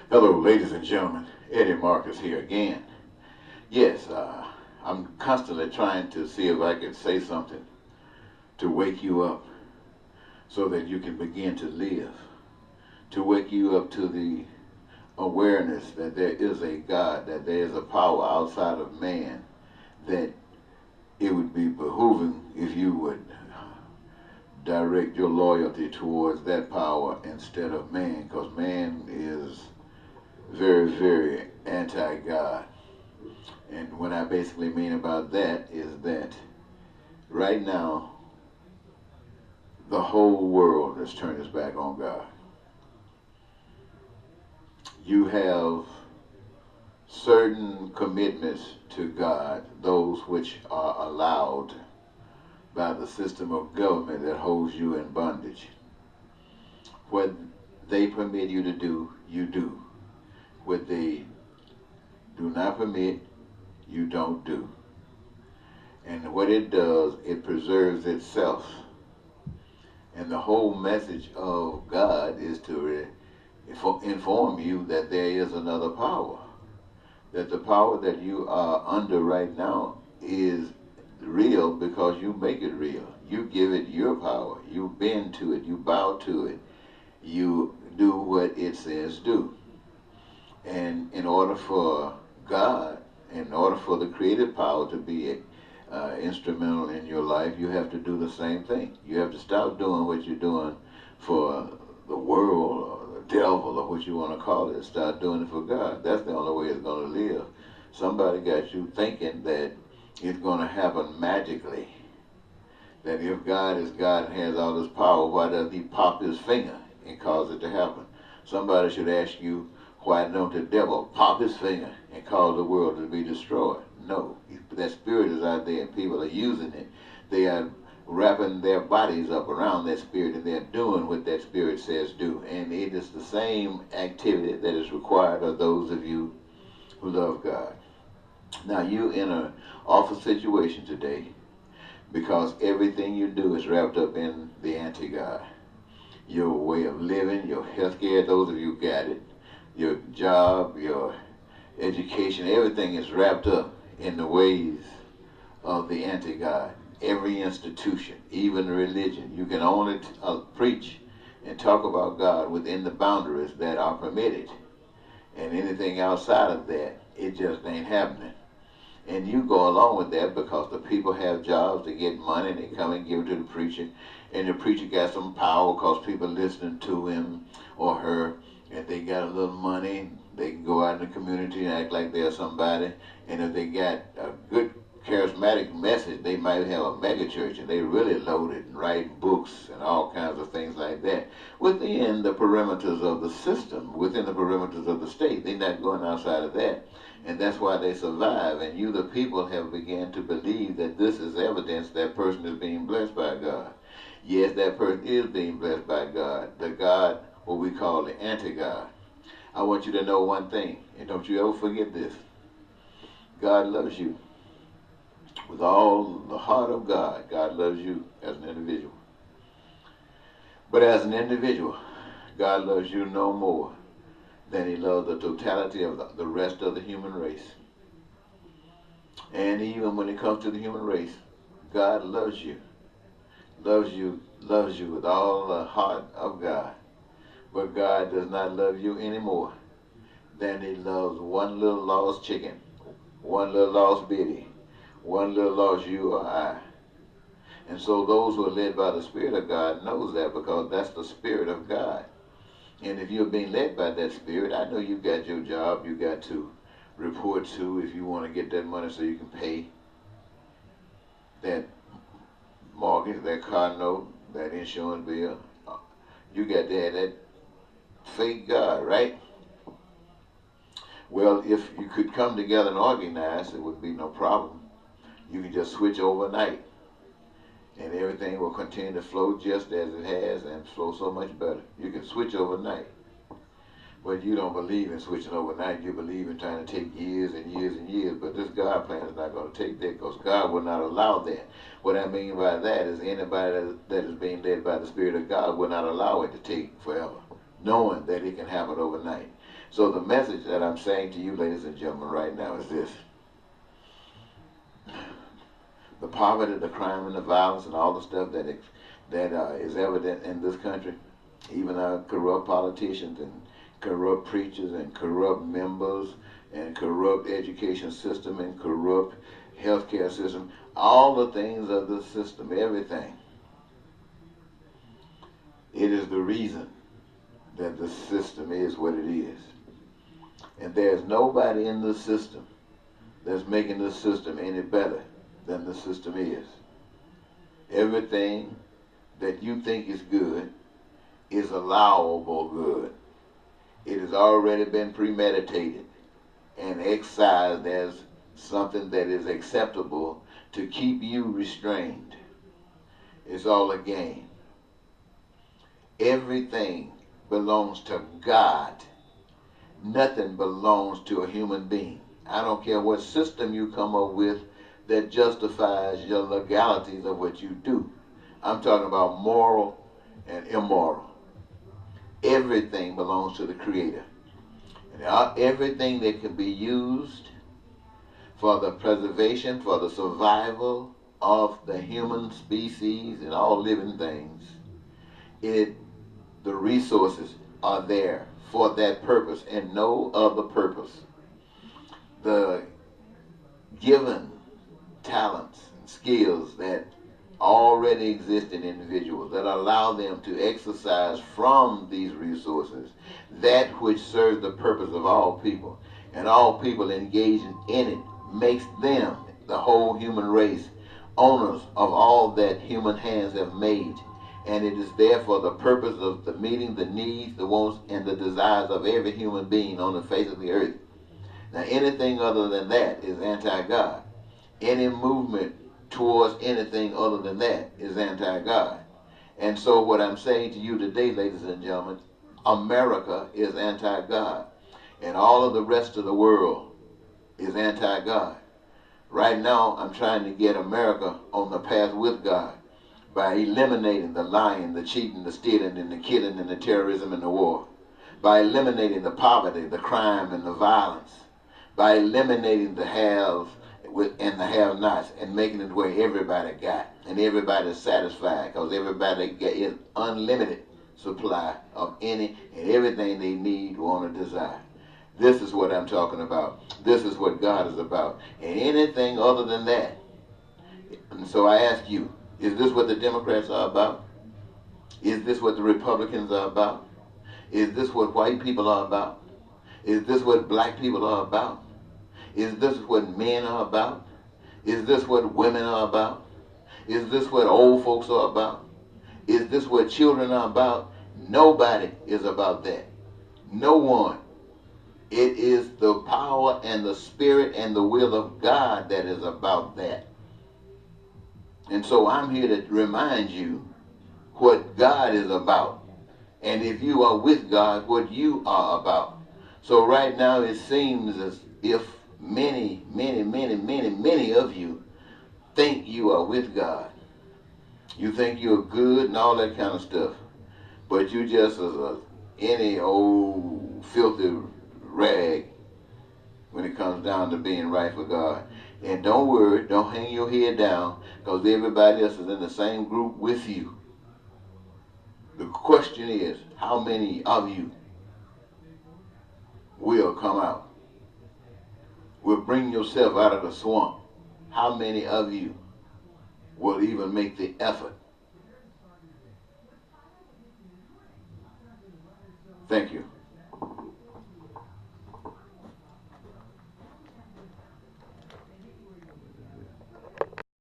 Hello, ladies and gentlemen. Eddie Marcus here again. Yes, I'm constantly trying to see if I can say something to wake you up so that you can begin to live, to wake you up to the awareness that there is a God, that there is a power outside of man, that it would be behooving if you would direct your loyalty towards that power instead of man, because man is very, very anti-God. And what I basically mean about that is that right now, the whole world has turned its back on God. You have certain commitments to God, those which are allowed by the system of government that holds you in bondage. What they permit you to do, you do. What they do not permit, you don't do. And what it does, it preserves itself. And the whole message of God is to inform you that there is another power. That the power that you are under right now is real because you make it real. You give it your power. You bend to it. You bow to it. You do what it says do. And in order for God, in order for the creative power to be instrumental in your life, you have to do the same thing. You have to stop doing what you're doing for the world or the devil or what you want to call it. Start doing it for God. That's the only way it's going to live. Somebody got you thinking that it's going to happen magically. That if God is God and has all this power, why does he pop his finger and cause it to happen? Somebody should ask you, why don't the devil pop his finger and cause the world to be destroyed? No, that spirit is out there and people are using it. They are wrapping their bodies up around that spirit and they're doing what that spirit says do. And it is the same activity that is required of those of you who love God. Now you're in an awful situation today because everything you do is wrapped up in the anti-God. Your way of living, your health care, those of you who got it, your job, your education, everything is wrapped up in the ways of the anti-God. Every institution, even religion, you can only preach and talk about God within the boundaries that are permitted. And anything outside of that, it just ain't happening. And you go along with that because the people have jobs, they get money, and they come and give it to the preacher. And the preacher got some power because people listening to him or her, and they got a little money, they can go out in the community and act like they're somebody. And if they got a good charismatic message, they might have a mega church and they really loaded and write books and all kinds of things like that. Within the perimeters of the system, within the perimeters of the state, they're not going outside of that. And that's why they survive. And you, the people, have begun to believe that this is evidence that person is being blessed by God. Yes, that person is being blessed by God, the God, what we call the anti-God. I want you to know one thing, and don't you ever forget this. God loves you. With all the heart of God, God loves you as an individual. But as an individual, God loves you no more than he loves the totality of the rest of the human race. And even when it comes to the human race, God loves you. Loves you with all the heart of God. But God does not love you any more than he loves one little lost chicken, one little lost biddy, one little lost you or I. And so those who are led by the Spirit of God knows that because that's the Spirit of God. And if you're being led by that Spirit, I know you've got your job you got to report to if you want to get that money so you can pay that mortgage, that car note, that insurance bill. You got to have that fake God, right? Well, if you could come together and organize, it wouldn't be no problem. You could just switch overnight. And everything will continue to flow just as it has and flow so much better. You can switch overnight. But you don't believe in switching overnight. You believe in trying to take years and years and years. But this God plan is not going to take that because God will not allow that. What I mean by that is anybody that is being led by the Spirit of God will not allow it to take forever, knowing that it can happen overnight. So the message that I'm saying to you, ladies and gentlemen, right now is this. The poverty, the crime, and the violence, and all the stuff that is evident in this country, even our corrupt politicians and corrupt preachers and corrupt members and corrupt education system and corrupt healthcare system, all the things of the system, everything. It is the reason that the system is what it is. And there's nobody in the system that's making the system any better than the system is. Everything that you think is good is allowable good. It has already been premeditated and excised as something that is acceptable to keep you restrained. It's all a game. Everything belongs to God. Nothing belongs to a human being. I don't care what system you come up with that justifies your legalities of what you do. I'm talking about moral and immoral. Everything belongs to the Creator. And everything that can be used for the preservation, for the survival of the human species and all living things, the resources are there for that purpose and no other purpose. The given talents and skills that already exist in individuals that allow them to exercise from these resources that which serves the purpose of all people, and all people engaging in it makes them, the whole human race, owners of all that human hands have made. And it is there for the purpose of the meeting the needs, the wants, and the desires of every human being on the face of the earth. Now, anything other than that is anti-God. Any movement towards anything other than that is anti-God. And so what I'm saying to you today, ladies and gentlemen, America is anti-God. And all of the rest of the world is anti-God. Right now, I'm trying to get America on the path with God by eliminating the lying, the cheating, the stealing, and the killing, and the terrorism, and the war. By eliminating the poverty, the crime, and the violence. By eliminating the haves and the have-nots, and making it where everybody got, and everybody's satisfied, because everybody gets unlimited supply of any and everything they need, want, or desire. This is what I'm talking about. This is what God is about. And anything other than that. And so I ask you, is this what the Democrats are about? Is this what the Republicans are about? Is this what white people are about? Is this what black people are about? Is this what men are about? Is this what women are about? Is this what old folks are about? Is this what children are about? Nobody is about that. No one. It is the power and the spirit and the will of God that is about that. And so I'm here to remind you what God is about. And if you are with God, what you are about. So right now it seems as if many of you think you are with God. You think you're good and all that kind of stuff. But you just as any old filthy rag when it comes down to being right for God. And don't worry, don't hang your head down, because everybody else is in the same group with you. The question is, how many of you will come out? Will bring yourself out of the swamp? How many of you will even make the effort? Thank you.